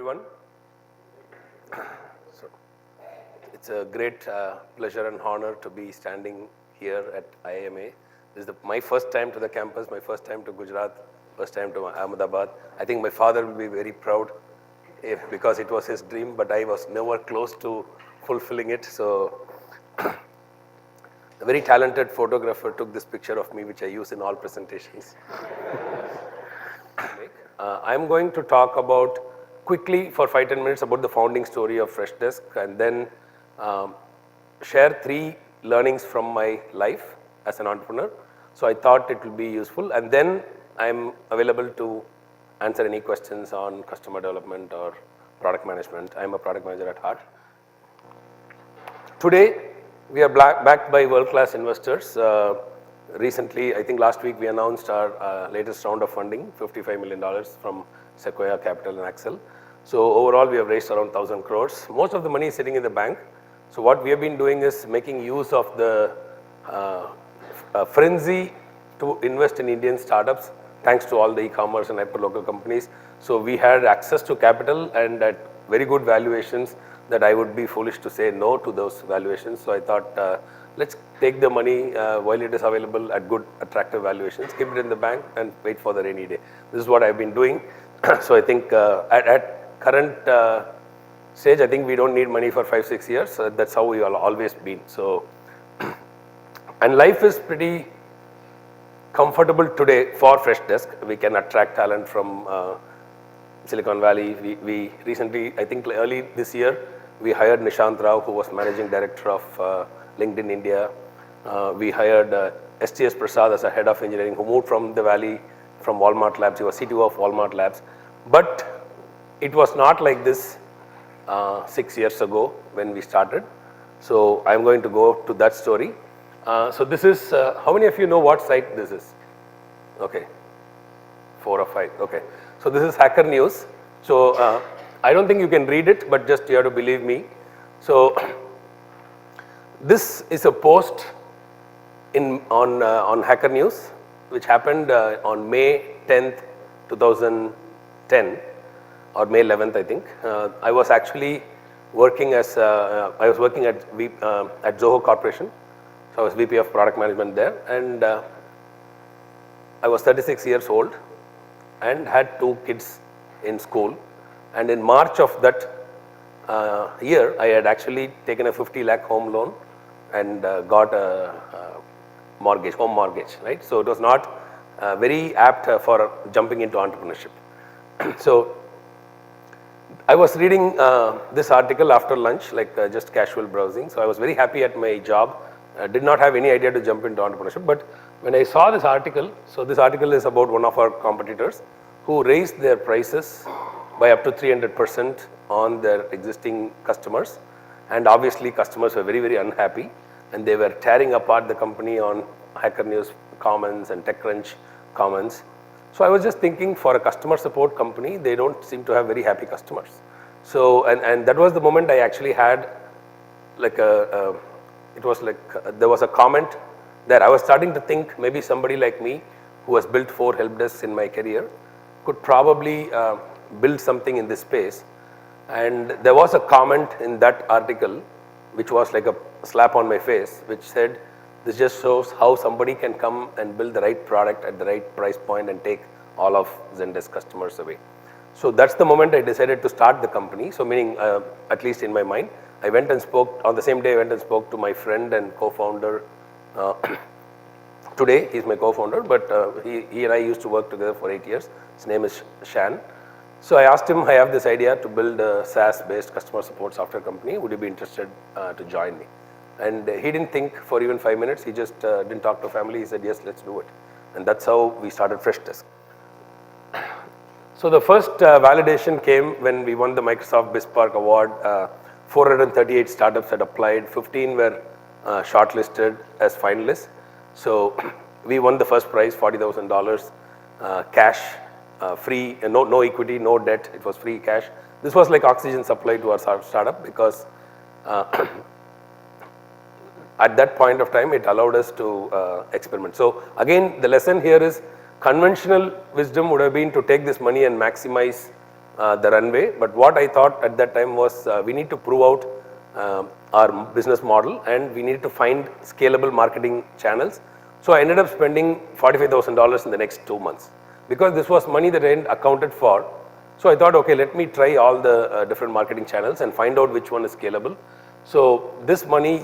everyone. So, it's a great pleasure and honor to be standing here at IIMA. This is my first time to the campus, my first time to Gujarat, first time to Ahmedabad. I think my father will be very proud because it was his dream, but I was never close to fulfilling it. So, a very talented photographer took this picture of me, which I use in all presentations. I'm going to talk about quickly for 5-10 minutes about the founding story of Freshdesk, and then share 3 learnings from my life as an entrepreneur. So I thought it will be useful, and then I'm available to answer any questions on customer development or product management. I'm a product manager at heart. Today, we are backed by world-class investors. Recently, I think last week, we announced our latest round of funding, $55 million from Sequoia Capital and Axel. So overall, we have raised around 1,000 crores. Most of the money is sitting in the bank. So what we have been doing is making use of the frenzy to invest in Indian startups, thanks to all the e-commerce and hyperlocal companies. So we had access to capital and at very good valuations that I would be foolish to say no to those valuations. So I thought, let's take the money while it is available at good, attractive valuations, keep it in the bank and wait for the rainy day. This is what I've been doing. So I think at current stage, I think we don't need money for 5-6 years. That's how we all always been. So, and life is pretty comfortable today for Freshdesk. We can attract talent from Silicon Valley. We recently, I think early this year, we hired Nishant Rao, who was managing director of LinkedIn India. We hired STS Prasad as a head of engineering, who moved from the Valley, from Walmart Labs. He was CTO of Walmart Labs. But it was not like this 6 years ago when we started. So I'm going to go to that story. So this is, how many of you know what site this is? Okay, 4 or 5, okay. So this is Hacker News. So I don't think you can read it, but just you have to believe me. So this is a post on Hacker News, which happened on May 10th, 2010, or May 11th, I think. I was actually working as I was working at Zoho Corporation. So I was VP of Product Management there, and I was 36 years old and had 2 kids in school. And in March of that year, I had actually taken a 50 lakh home loan and got a mortgage, home mortgage, right? So it was not very apt for jumping into entrepreneurship. So I was reading this article after lunch, like just casual browsing. So I was very happy at my job. I did not have any idea to jump into entrepreneurship. But when I saw this article, so this article is about one of our competitors who raised their prices by up to 300% on their existing customers. And obviously customers were very, very unhappy, and they were tearing apart the company on Hacker News comments and TechCrunch comments. So I was just thinking, for a customer support company, they don't seem to have very happy customers. So, and that was the moment I actually had like it was like there was a comment that I was starting to think maybe somebody like me, who has built 4 help desks in my career, could probably build something in this space. And there was a comment in that article which was like a slap on my face, which said, this just shows how somebody can come and build the right product at the right price point and take all of Zendesk customers away. So that's the moment I decided to start the company. So meaning, at least in my mind, I went and spoke, on the same day I went and spoke to my friend and co-founder. Today he's my co-founder, but he and I used to work together for 8 years. His name is Shan. So I asked him, I have this idea to build a SaaS-based customer support software company. Would you be interested to join me? And he didn't think for even 5 minutes. He just didn't talk to family. He said, yes, let's do it. And that's how we started Freshdesk. So the first validation came when we won the Microsoft BizSpark Award. 438 startups had applied. 15 were shortlisted as finalists. So we won the first prize, $40,000 cash. Free, no equity, no debt. It was free cash. This was like oxygen supply to our startup, because at that point of time, it allowed us to experiment. So again, the lesson here is conventional wisdom would have been to take this money and maximize the runway. But what I thought at that time was we need to prove out our business model and we need to find scalable marketing channels. So I ended up spending $45,000 in the next 2 months because this was money that I hadn't accounted for. So I thought, okay, let me try all the different marketing channels and find out which one is scalable. So this money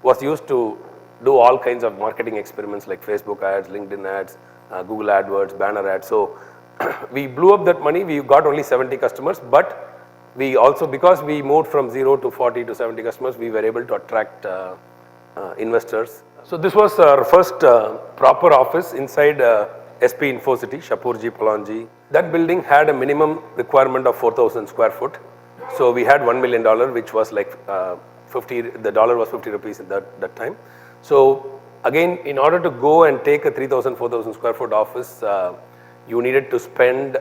was used to do all kinds of marketing experiments like Facebook ads, LinkedIn ads, Google AdWords, banner ads. So we blew up that money. We got only 70 customers, but we also, because we moved from 0 to 40 to 70 customers, we were able to attract investors. So this was our first proper office inside SP Infocity, Shapurji, Palanji. That building had a minimum requirement of 4,000 square foot. So we had $1 million, which was like the dollar was 50 rupees at that time. So again, in order to go and take a 3,000, 4,000 square foot office, you needed to spend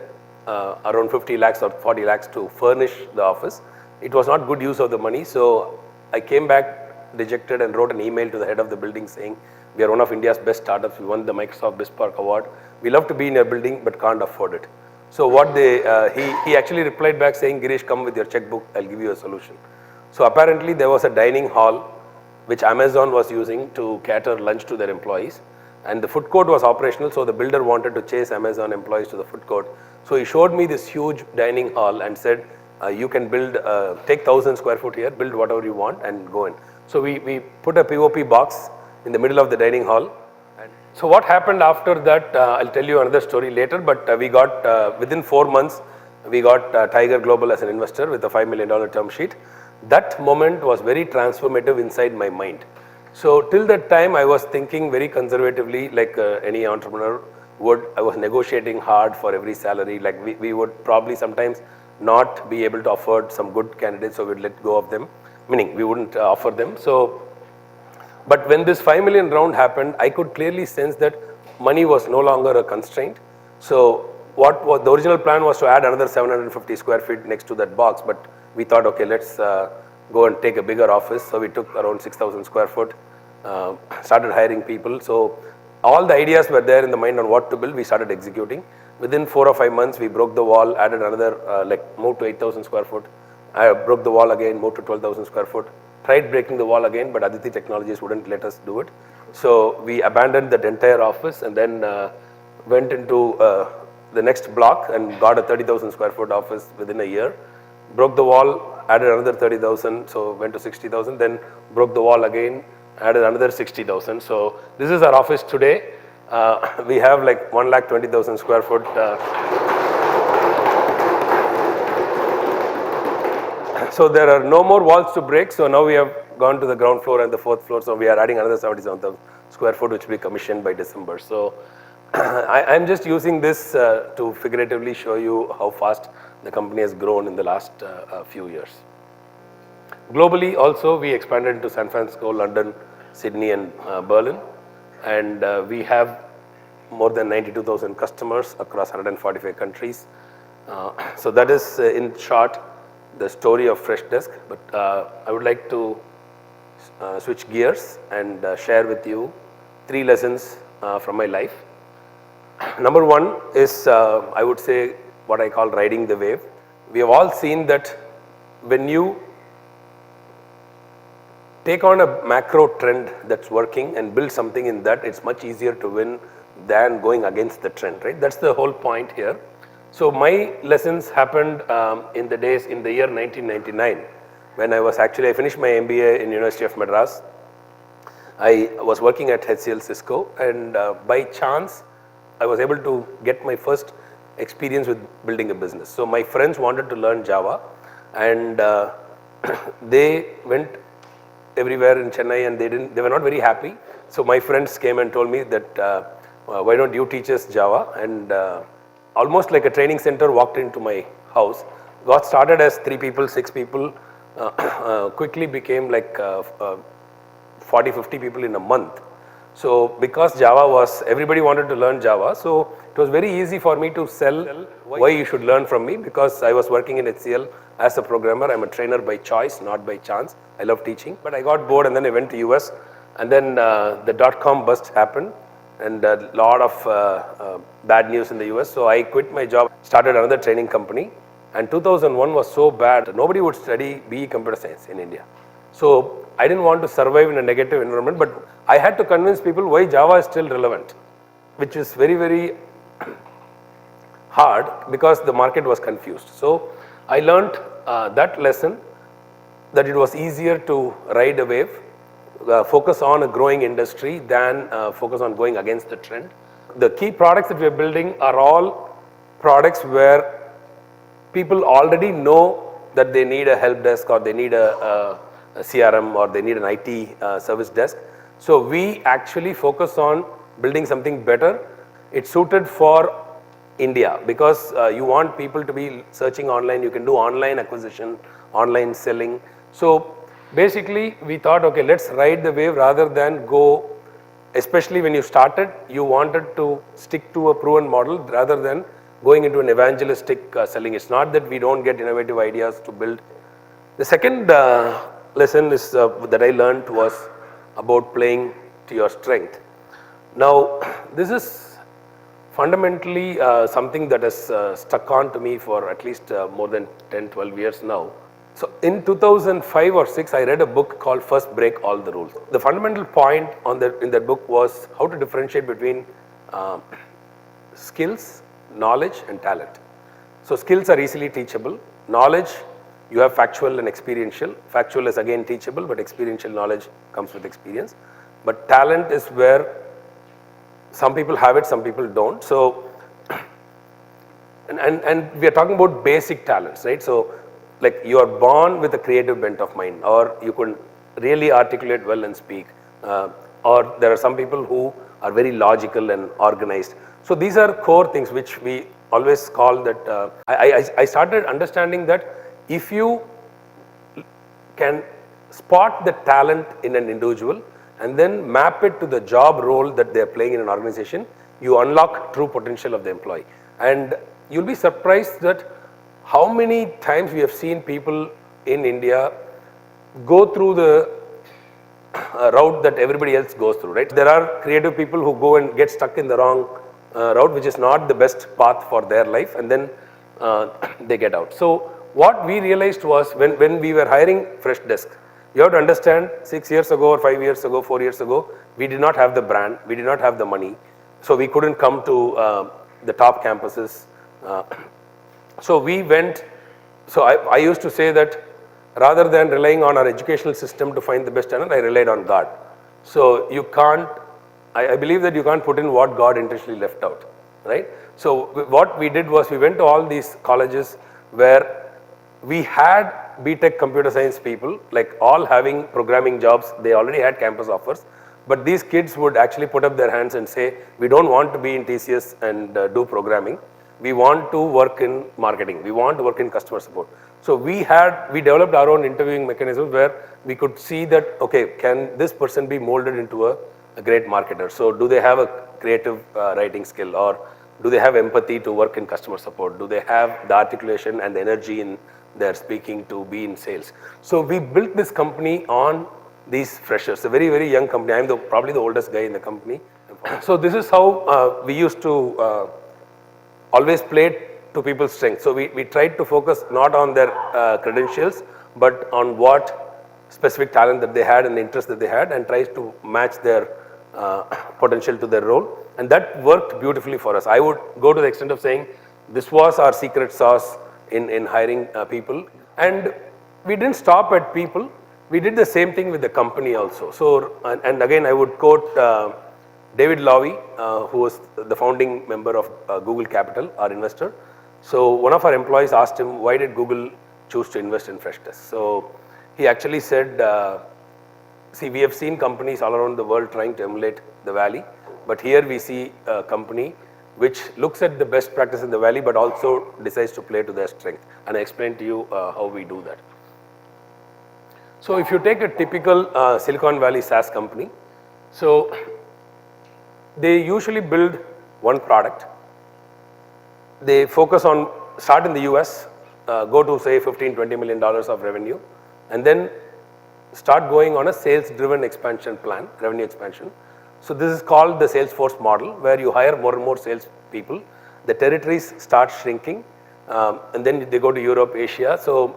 around 50 lakhs or 40 lakhs to furnish the office. It was not good use of the money. So I came back dejected and wrote an email to the head of the building saying, we are one of India's best startups. We won the Microsoft BizSpark Award. We love to be in your building, but can't afford it. So what he actually replied back saying, Girish, come with your checkbook. I'll give you a solution. So apparently there was a dining hall which Amazon was using to cater lunch to their employees. And the food court was operational, so the builder wanted to chase Amazon employees to the food court. So he showed me this huge dining hall and said, you can build, take 1,000 square foot here, build whatever you want and go in. So we put a POP box in the middle of the dining hall. And so what happened after that, I'll tell you another story later, but we got, within 4 months, we got Tiger Global as an investor with a $5 million term sheet. That moment was very transformative inside my mind. So till that time, I was thinking very conservatively, like any entrepreneur would. I was negotiating hard for every salary. Like we would probably sometimes not be able to afford some good candidates, so we'd let go of them, meaning we wouldn't offer them. So, but when this 5 million round happened, I could clearly sense that money was no longer a constraint. So what was the original plan was to add another 750 square feet next to that box, but we thought, okay, let's go and take a bigger office. So we took around 6,000 square foot, started hiring people. So all the ideas were there in the mind on what to build. We started executing. Within 4 or 5 months, we broke the wall, added another, moved to 8,000 square foot. I broke the wall again, moved to 12,000 square foot. Tried breaking the wall again, but Aditi Technologies wouldn't let us do it. So we abandoned that entire office and then went into the next block and got a 30,000 square foot office within a year. Broke the wall, added another 30,000, so went to 60,000, then broke the wall again, added another 60,000. So this is our office today. We have like 1,20,000 square foot. So there are no more walls to break. So now we have gone to the ground floor and the 4th floor. So we are adding another 77,000 square foot, which will be commissioned by December. So I'm just using this to figuratively show you how fast the company has grown in the last few years. Globally also, we expanded into San Francisco, London, Sydney and Berlin. And we have more than 92,000 customers across 145 countries. So that is in short the story of Freshdesk. But I would like to switch gears and share with you 3 lessons from my life. Number 1 is, I would say, what I call riding the wave. We have all seen that when you take on a macro trend that's working and build something in that, it's much easier to win than going against the trend, right? That's the whole point here. So my lessons happened in the year 1999, when I finished my MBA in University of Madras. I was working at HCL Cisco, and by chance, I was able to get my first experience with building a business. So my friends wanted to learn Java, and they went everywhere in Chennai, and they were not very happy. So my friends came and told me that why don't you teach us Java? And almost like a training center walked into my house. Got started as 3 people, 6 people, quickly became like 40, 50 people in a month. So because everybody wanted to learn Java, so it was very easy for me to sell why you should learn from me, because I was working in HCL as a programmer. I'm a trainer by choice, not by chance. I love teaching, but I got bored and then I went to US, and then the .com bust happened and a lot of bad news in the US. So I quit my job, started another training company, And 2001 was so bad, nobody would study BE computer science in India. So I didn't want to survive in a negative environment, but I had to convince people why Java is still relevant, which is very, very hard because the market was confused. So I learned that lesson, that it was easier to ride a wave, focus on a growing industry than focus on going against the trend. The key products that we are building are all products where people already know that they need a help desk, or they need a CRM, or they need an IT service desk. So we actually focus on building something better. It's suited for India because you want people to be searching online. You can do online acquisition, online selling. So basically we thought, okay, let's ride the wave rather than go, especially when you started, you wanted to stick to a proven model rather than going into an evangelistic selling. It's not that we don't get innovative ideas to build. The second lesson is that I learned was about playing to your strength. Now, this is fundamentally something that has stuck on to me for at least more than 10, 12 years now. So in 2005 or 6, I read a book called First Break All the Rules. The fundamental point in that book was how to differentiate between skills, knowledge and talent. So skills are easily teachable. Knowledge, you have factual and experiential. Factual is again teachable, but experiential knowledge comes with experience. But talent is where some people have it, some people don't. So, and we are talking about basic talents, right? So, like you are born with a creative bent of mind, or you can really articulate well and speak, or there are some people who are very logical and organized. So these are core things which we always call that. I started understanding that if you can spot the talent in an individual and then map it to the job role that they are playing in an organization, you unlock true potential of the employee. And you'll be surprised that how many times we have seen people in India go through the route that everybody else goes through, right? There are creative people who go and get stuck in the wrong route, which is not the best path for their life, and then they get out. So what we realized was when we were hiring Freshdesk, you have to understand 6 years ago or 5 years ago, 4 years ago, we did not have the brand, we did not have the money, so we couldn't come to the top campuses. So we went, so I used to say that rather than relying on our educational system to find the best talent, I relied on God. So you can't, I believe that you can't put in what God intentionally left out, right? So what we did was we went to all these colleges where we had BTech computer science people, like all having programming jobs, they already had campus offers, but these kids would actually put up their hands and say, we don't want to be in TCS and do programming. We want to work in marketing. We want to work in customer support. So we developed our own interviewing mechanism where we could see that, okay, can this person be molded into a great marketer? So do they have a creative writing skill, or do they have empathy to work in customer support? Do they have the articulation and the energy in their speaking to be in sales? So we built this company on these freshers, a very, very young company. I'm probably the oldest guy in the company. So this is how we used to always play to people's strengths. So we tried to focus not on their credentials, but on what specific talent that they had and the interest that they had, and tries to match their potential to their role. And that worked beautifully for us. I would go to the extent of saying this was our secret sauce in hiring people. And we didn't stop at people. We did the same thing with the company also. So, and again, I would quote David Lowy, who was the founding member of Google Capital, our investor. So one of our employees asked him, why did Google choose to invest in Freshdesk? So he actually said, see, we have seen companies all around the world trying to emulate the Valley, but here we see a company which looks at the best practice in the Valley, but also decides to play to their strength. And I explained to you how we do that. So if you take a typical Silicon Valley SaaS company, so they usually build one product. They focus on, start in the US, go to say $15-20 million of revenue, and then start going on a sales-driven expansion plan, revenue expansion. So this is called the Salesforce Model, where you hire more and more sales people. The territories start shrinking. and then they go to Europe, Asia. So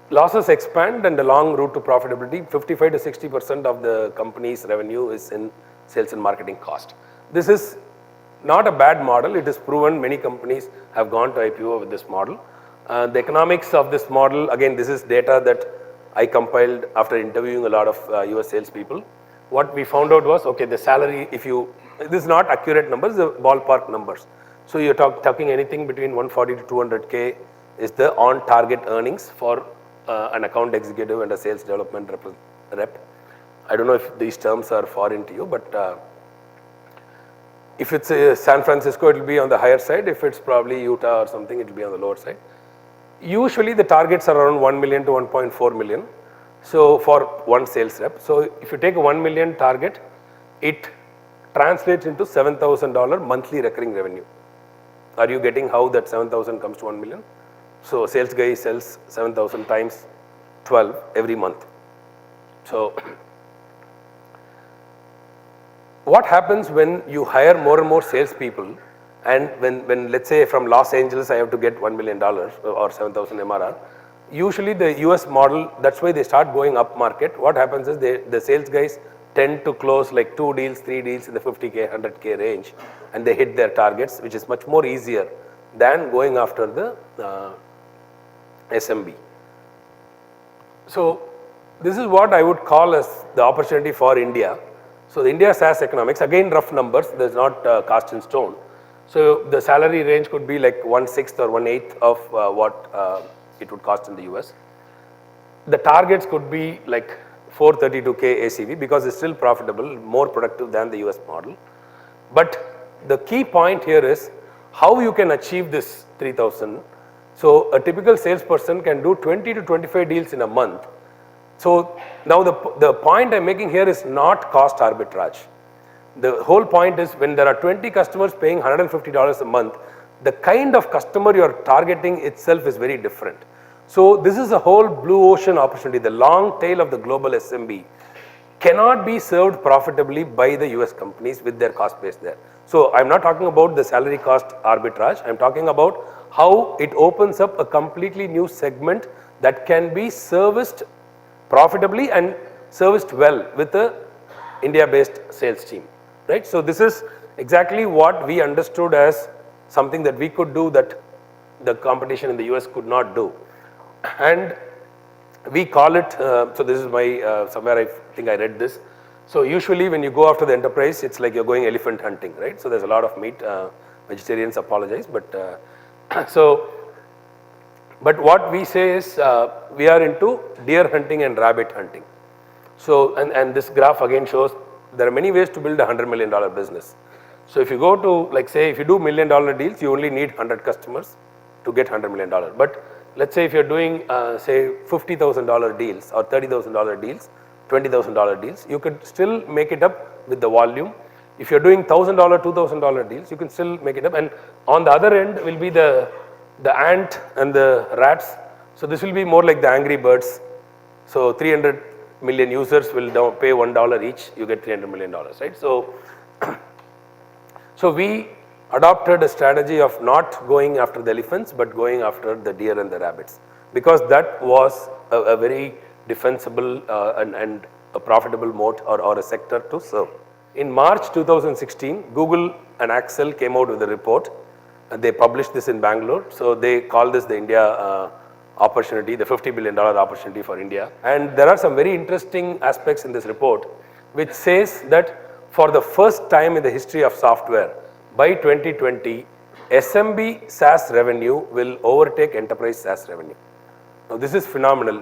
losses expand and the long route to profitability, 55 to 60% of the company's revenue is in sales and marketing cost. This is not a bad model. It is proven. Many companies have gone to IPO with this model. The economics of this model, again, this is data that I compiled after interviewing a lot of US salespeople. What we found out was, okay, the salary, this is not accurate numbers, the ballpark numbers. So you're talking anything between 140 to 200K is the on target earnings for an account executive and a sales development rep. I don't know if these terms are foreign to you, but if it's San Francisco, it will be on the higher side. If it's probably Utah or something, it will be on the lower side. Usually the targets are around 1 million to 1.4 million. So for one sales rep. So if you take a 1 million target, it translates into $7,000 monthly recurring revenue. Are you getting how that 7,000 comes to 1 million? So sales guy sells 7,000 times 12 every month. So what happens when you hire more and more salespeople, and when let's say from Los Angeles I have to get $1 million or 7,000 MRR, usually the US model, that's why they start going up market. What happens is the sales guys tend to close like 2 deals, 3 deals in the 50K, 100K range, and they hit their targets, which is much more easier than going after the SMB. So this is what I would call as the opportunity for India. So the India SaaS economics, again rough numbers, there's not cast in stone. So the salary range could be like 1/6 or 1/8 of what it would cost in the US. The targets could be like 432K ACV because it's still profitable, more productive than the US model. But the key point here is how you can achieve this 3,000. So a typical salesperson can do 20 to 25 deals in a month. So now the point I'm making here is not cost arbitrage. The whole point is when there are 20 customers paying $150 a month, the kind of customer you're targeting itself is very different. So this is a whole blue ocean opportunity. The long tail of the global SMB cannot be served profitably by the US companies with their cost base there. So I'm not talking about the salary cost arbitrage. I'm talking about how it opens up a completely new segment that can be serviced profitably and serviced well with a India-based sales team, right? So this is exactly what we understood as something that we could do that the competition in the US could not do. And we call it, so this is my, somewhere I think I read this. So usually when you go after the enterprise, it's like you're going elephant hunting, right? So there's a lot of meat, vegetarians apologize, but but what we say is we are into deer hunting and rabbit hunting. So, and this graph again shows there are many ways to build a $100 million business. So if you go to, like say, if you do $1 million deals, you only need 100 customers to get $100 million. But let's say if you're doing, say, $50,000 deals or $30,000 deals, $20,000 deals, you could still make it up with the volume. If you're doing $1,000, $2,000 deals, you can still make it up. And on the other end will be the ant and the rats. So this will be more like the Angry Birds. So 300 million users will pay $1 each, you get $300 million, right? So, so we adopted a strategy of not going after the elephants, but going after the deer and the rabbits, because that was a very defensible and a profitable moat or a sector to serve. In March 2016, Google and Axel came out with a report, and they published this in Bangalore. So they call this the India opportunity, the $50 billion opportunity for India. And there are some very interesting aspects in this report, which says that for the first time in the history of software, by 2020, SMB SaaS revenue will overtake enterprise SaaS revenue. Now this is phenomenal.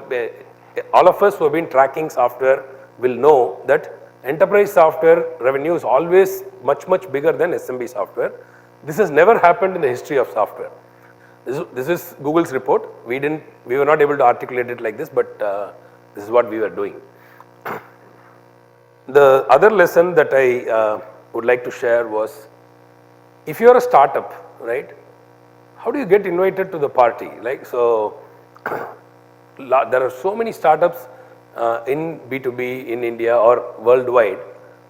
All of us who have been tracking software will know that enterprise software revenue is always much, much bigger than SMB software. This has never happened in the history of software. This is Google's report. We were not able to articulate it like this, but this is what we were doing. The other lesson that I would like to share was, if you are a startup, right, how do you get invited to the party? Like, so there are so many startups in B2B in India or worldwide,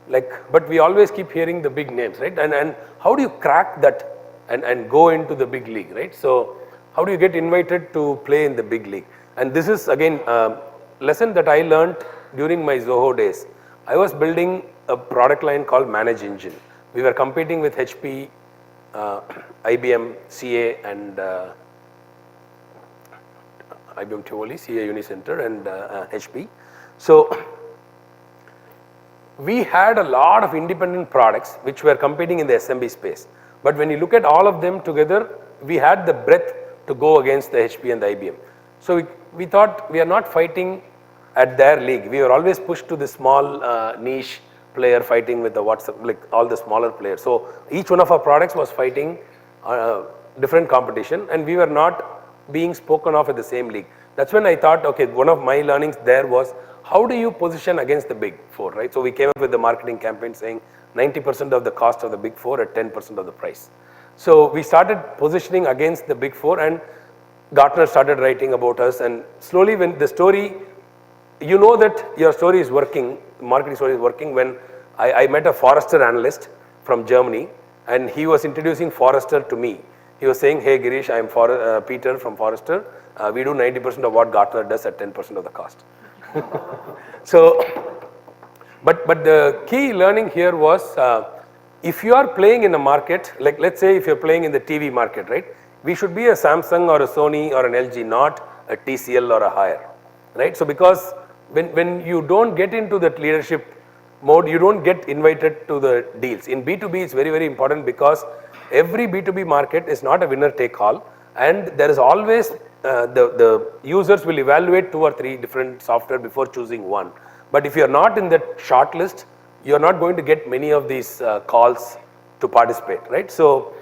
like, but we always keep hearing the big names, right? And how do you crack that and go into the big league, right? So how do you get invited to play in the big league? And this is again a lesson that I learned during my Zoho days. I was building a product line called Manage Engine. We were competing with HP, IBM, CA, and IBM Tivoli, CA Unicenter, and HP. So we had a lot of independent products which were competing in the SMB space. But when you look at all of them together, we had the breadth to go against the HP and the IBM. So we thought we are not fighting at their league. We were always pushed to the small niche player fighting with the WhatsApp, like all the smaller players. So each one of our products was fighting different competition, and we were not being spoken of at the same league. That's when I thought, okay, one of my learnings there was, how do you position against the big four, right? So we came up with the marketing campaign saying 90% of the cost of the big four at 10% of the price. So we started positioning against the big four, and Gartner started writing about us, and slowly when the story, you know that your story is working, marketing story is working, when I met a Forrester analyst from Germany, and he was introducing Forrester to me. He was saying, hey Girish, I am Peter from Forrester. We do 90% of what Gartner does at 10% of the cost. So, but the key learning here was, if you are playing in a market, like let's say if you're playing in the TV market, right? We should be a Samsung or a Sony or an LG, not a TCL or a Haier, right? So because when you don't get into that leadership mode, you don't get invited to the deals. In B2B, it's very, very important because every B2B market is not a winner take all, and there is always the users will evaluate 2 or 3 different software before choosing one. But if you are not in that short list, you are not going to get many of these calls to participate, right? So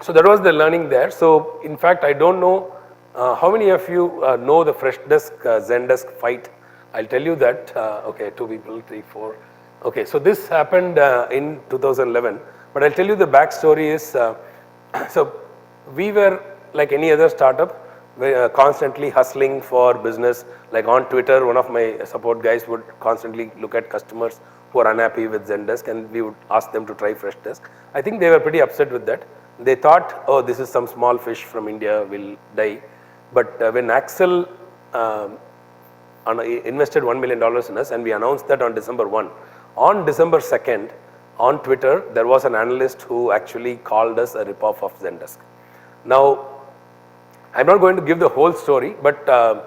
that was the learning there. So in fact, I don't know how many of you know the Freshdesk Zendesk fight. I'll tell you that. Okay, 2 people, 3, 4. Okay, so this happened in 2011. But I'll tell you the backstory is, so we were like any other startup, constantly hustling for business. Like on Twitter, one of my support guys would constantly look at customers who are unhappy with Zendesk, and we would ask them to try Freshdesk. I think they were pretty upset with that. They thought, oh, this is some small fish from India, will die. But when Axel invested $1 million in us, and we announced that on December 1. On December 2nd, on Twitter, there was an analyst who actually called us a ripoff of Zendesk. Now, I'm not going to give the whole story, but the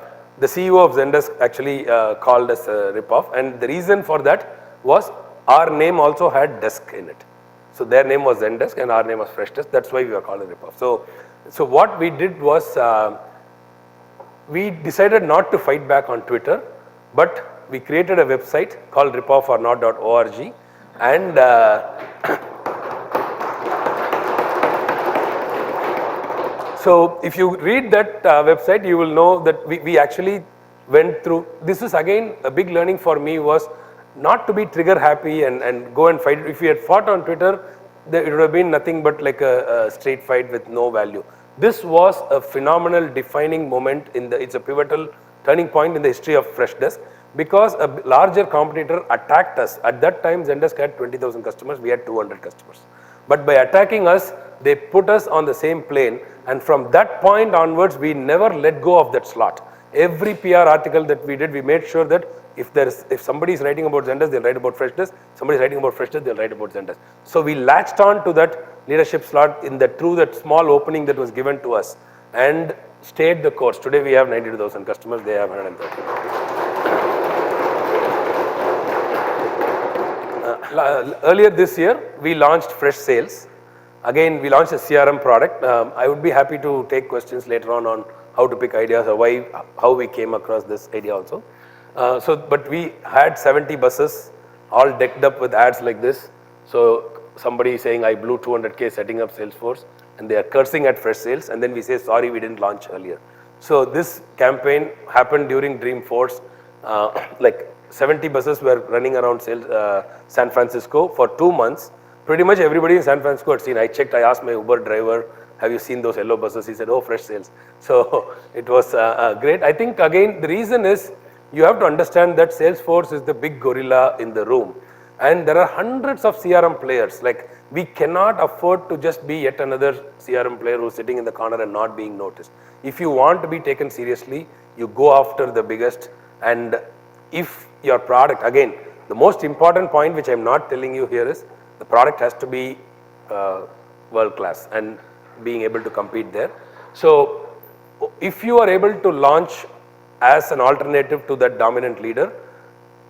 CEO of Zendesk actually called us a ripoff, and the reason for that was our name also had desk in it. So their name was Zendesk and our name was Freshdesk. That's why we were called a ripoff. So what we did was, we decided not to fight back on Twitter, but we created a website called ripoffornot.org, and so if you read that website, you will know that we actually went through, this is again a big learning for me, was not to be trigger happy and go and fight. If we had fought on Twitter, it would have been nothing but like a street fight with no value. This was a phenomenal defining moment it's a pivotal turning point in the history of Freshdesk, because a larger competitor attacked us. At that time, Zendesk had 20,000 customers, we had 200 customers. But by attacking us, they put us on the same plane, and from that point onwards, we never let go of that slot. Every PR article that we did, we made sure that if somebody is writing about Zendesk, they'll write about Freshdesk. Somebody is writing about Freshdesk, they'll write about Zendesk. So we latched on to that leadership slot through that small opening that was given to us, and stayed the course. Today we have 92,000 customers, they have 130. Earlier this year, we launched Fresh Sales. Again, we launched a CRM product. I would be happy to take questions later on how to pick ideas or how we came across this idea also. But we had 70 buses all decked up with ads like this. So somebody saying, I blew 200K setting up Salesforce, and they are cursing at Fresh Sales, and then we say, sorry, we didn't launch earlier. So this campaign happened during Dreamforce. Like 70 buses were running around San Francisco for 2 months. Pretty much everybody in San Francisco had seen. I checked, I asked my Uber driver, have you seen those yellow buses? He said, oh, Fresh Sales. So it was great. I think again, the reason is you have to understand that Salesforce is the big gorilla in the room. And there are hundreds of CRM players. Like, we cannot afford to just be yet another CRM player who's sitting in the corner and not being noticed. If you want to be taken seriously, you go after the biggest. And if your product, again, the most important point which I'm not telling you here is the product has to be world class and being able to compete there. So if you are able to launch as an alternative to that dominant leader,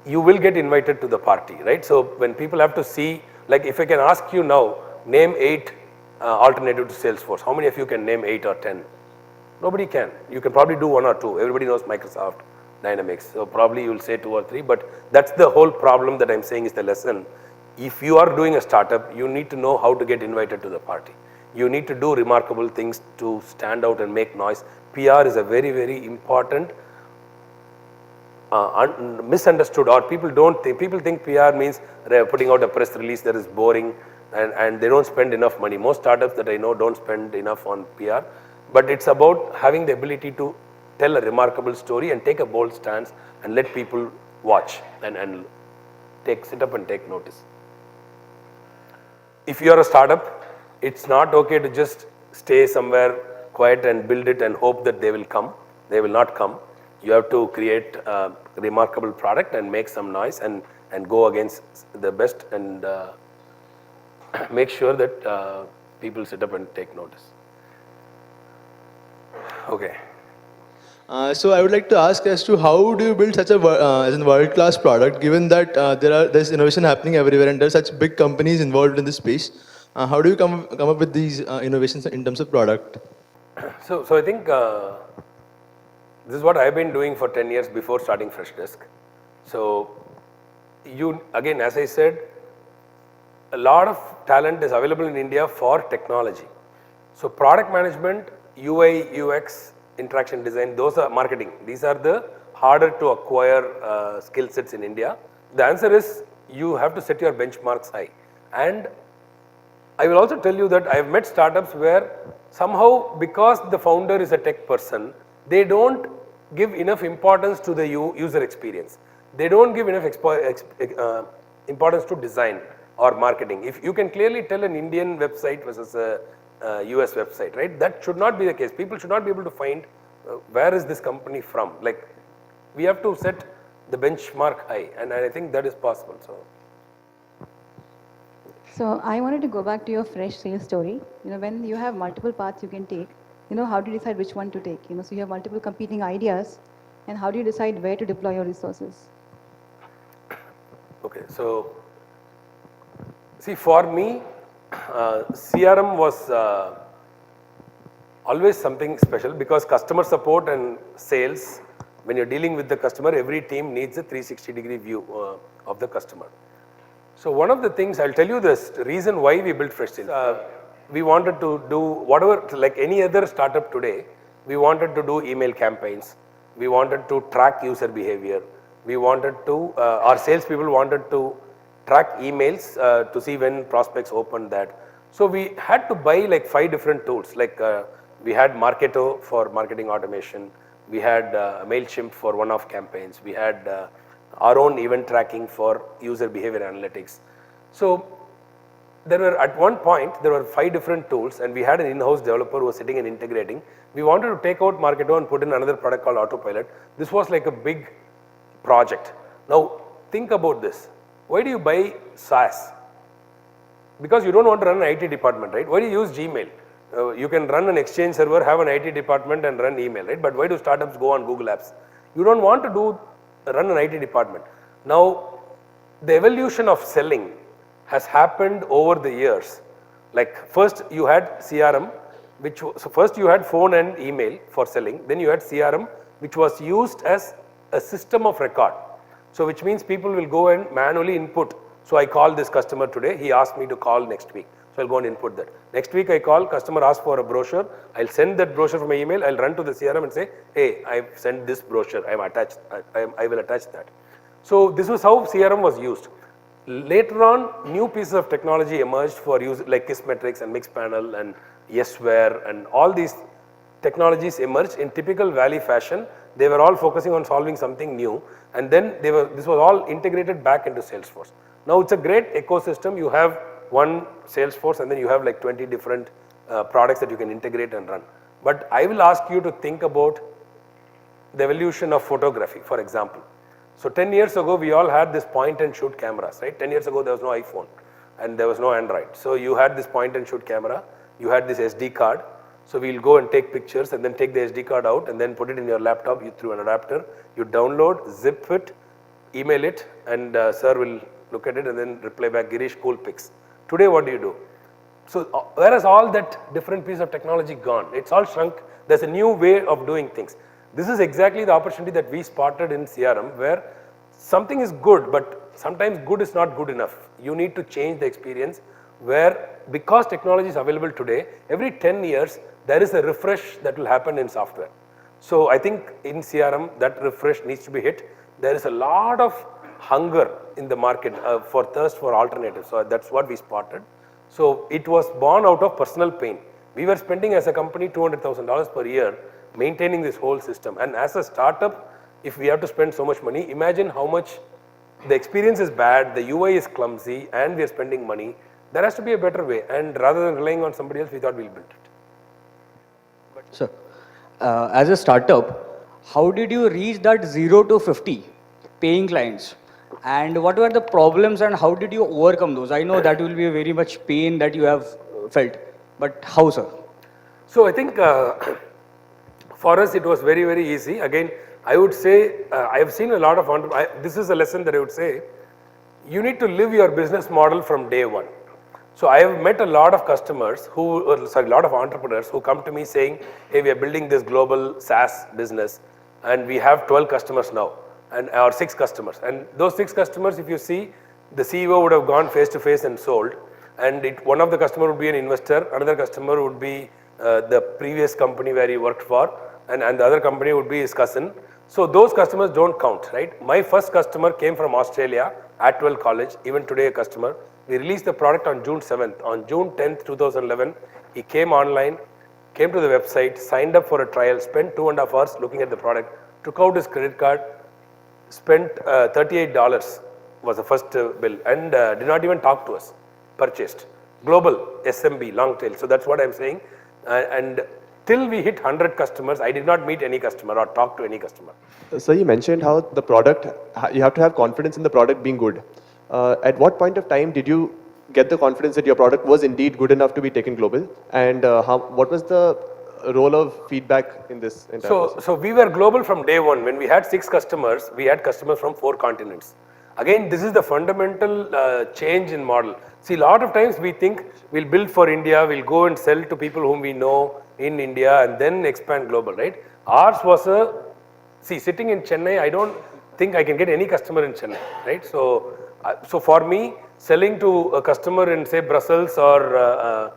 you will get invited to the party, right? So when people have to see, like if I can ask you now, name 8 alternative to Salesforce, how many of you can name 8 or 10? Nobody can. You can probably do 1 or 2. Everybody knows Microsoft Dynamics, so probably you will say 2 or 3, but that's the whole problem that I'm saying is the lesson. If you are doing a startup, you need to know how to get invited to the party. You need to do remarkable things to stand out and make noise. PR is a very, very important misunderstood, or people think PR means putting out a press release that is boring and they don't spend enough money. Most startups that I know don't spend enough on PR, but it's about having the ability to tell a remarkable story and take a bold stance and let people watch and sit up and take notice. If you are a startup, it's not okay to just stay somewhere quiet and build it and hope that they will come. They will not come. You have to create a remarkable product and make some noise and go against the best and make sure that people sit up and take notice. Okay. So I would like to ask as to how do you build such a world-class product, given that there's innovation happening everywhere and there's such big companies involved in this space. How do you come up with these innovations in terms of product? So I think this is what I've been doing for 10 years before starting Freshdesk. So again, as I said, a lot of talent is available in India for technology. So product management, UI, UX, interaction design, those are marketing. These are the harder to acquire skill sets in India. The answer is you have to set your benchmarks high. And I will also tell you that I have met startups where somehow, because the founder is a tech person, they don't give enough importance to the user experience. They don't give enough importance to design or marketing. If you can clearly tell an Indian website versus a US website, right? That should not be the case. People should not be able to find where is this company from. Like, we have to set the benchmark high, and I think that is possible. So I wanted to go back to your fresh sales story. When you have multiple paths you can take, how do you decide which one to take? So you have multiple competing ideas, and how do you decide where to deploy your resources? Okay, so see, for me, CRM was always something special, because customer support and sales, when you're dealing with the customer, every team needs a 360-degree view of the customer. So one of the things, I'll tell you this reason why we built Freshdesk. We wanted to do whatever, like any other startup today, we wanted to do email campaigns. We wanted to track user behavior. We wanted to, our salespeople wanted to track emails to see when prospects opened that. So we had to buy like 5 different tools. Like we had Marketo for marketing automation. We had MailChimp for one-off campaigns. We had our own event tracking for user behavior analytics. So there were, at one point, there were 5 different tools, and we had an in-house developer who was sitting and integrating. We wanted to take out Marketo and put in another product called Autopilot. This was like a big project. Now think about this. Why do you buy SaaS? Because you don't want to run an IT department, right? Why do you use Gmail? You can run an Exchange server, have an IT department and run email, right? But why do startups go on Google Apps? You don't want to run an IT department. Now, the evolution of selling has happened over the years. Like first you had CRM, so first you had phone and email for selling. Then you had CRM, which was used as a system of record. So which means people will go and manually input. So I call this customer today, he asked me to call next week. So I'll go and input that. Next week I call, customer asks for a brochure. I'll send that brochure from my email. I'll run to the CRM and say, hey, I've sent this brochure. I will attach that. So this was how CRM was used. Later on, new pieces of technology emerged for use, like Kissmetrics and Mixpanel and Yesware, and all these technologies emerged in typical Valley fashion. They were all focusing on solving something new, and then this was all integrated back into Salesforce. Now it's a great ecosystem. You have one Salesforce and then you have like 20 different products that you can integrate and run. But I will ask you to think about the evolution of photography, for example. So 10 years ago, we all had this point and shoot cameras, right? 10 years ago, there was no iPhone and there was no Android. So you had this point and shoot camera, you had this SD card. So we'll go and take pictures and then take the SD card out and then put it in your laptop through an adapter. You download, zip it, email it, and sir will look at it and then reply back, Girish, cool pics. Today, what do you do? So where has all that different piece of technology gone? It's all shrunk. There's a new way of doing things. This is exactly the opportunity that we spotted in CRM, where something is good, but sometimes good is not good enough. You need to change the experience where, because technology is available today, every 10 years, there is a refresh that will happen in software. So I think in CRM, that refresh needs to be hit. There is a lot of hunger in the market for thirst for alternatives. So that's what we spotted. So it was born out of personal pain. We were spending as a company $200,000 per year maintaining this whole system. And as a startup, if we have to spend so much money, imagine how much the experience is bad, the UI is clumsy, and we are spending money. There has to be a better way. And rather than relying on somebody else, we thought we'll build it. Sir, as a startup, how did you reach that 0 to 50 paying clients? And what were the problems and how did you overcome those? I know that will be a very much pain that you have felt, but how, sir? So I think for us it was very, very easy. Again, I would say I have seen a lot of this is a lesson that I would say, you need to live your business model from day one. So I have met a lot of customers a lot of entrepreneurs who come to me saying, hey, we are building this global SaaS business and we have 12 customers now, or 6 customers. And those 6 customers, if you see, the CEO would have gone face to face and sold. And one of the customer would be an investor, another customer would be the previous company where he worked for, and the other company would be his cousin. So those customers don't count, right? My first customer came from Australia, Atwell College, even today a customer. We released the product on June 7th. On June 10th, 2011, he came online, came to the website, signed up for a trial, spent 2.5 hours looking at the product, took out his credit card, spent $38 was the first bill, and did not even talk to us, purchased. Global, SMB, long tail. So that's what I'm saying. And till we hit 100 customers, I did not meet any customer or talk to any customer. So you mentioned how the product, you have to have confidence in the product being good. At what point of time did you get the confidence that your product was indeed good enough to be taken global? And what was the role of feedback in this entire process? So we were global from day one. When we had 6 customers, we had customers from 4 continents. Again, this is the fundamental change in model. See, a lot of times we think we'll build for India, we'll go and sell to people whom we know in India and then expand global, right? Ours was sitting in Chennai, I don't think I can get any customer in Chennai, right? So for me, selling to a customer in say Brussels or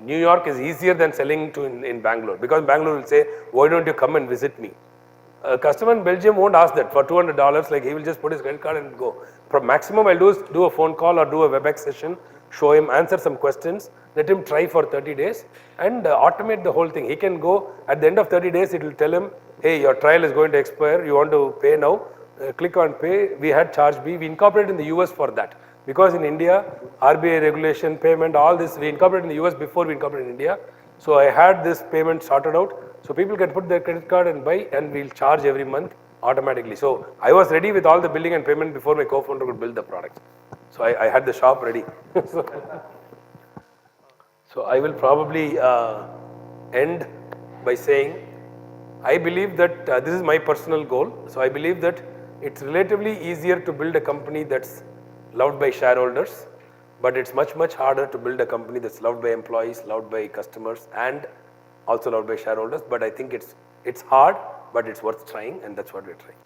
New York is easier than selling to in Bangalore, because Bangalore will say, why don't you come and visit me? A customer in Belgium won't ask that for $200, like he will just put his credit card and go. From maximum I'll do is do a phone call or do a WebEx session, show him, answer some questions, let him try for 30 days and automate the whole thing. He can go, at the end of 30 days, it will tell him, hey, your trial is going to expire, you want to pay now, click on pay. We had charge B, we incorporated in the US for that. Because in India, RBI regulation, payment, all this, we incorporated in the US before we incorporated in India. So I had this payment sorted out. So people can put their credit card and buy, and we'll charge every month automatically. So I was ready with all the billing and payment before my co-founder could build the product. So I had the shop ready. So I will probably end by saying, I believe that this is my personal goal. So I believe that it's relatively easier to build a company that's loved by shareholders, but it's much, much harder to build a company that's loved by employees, loved by customers, and also loved by shareholders. But I think it's hard, but it's worth trying, and that's what we're trying.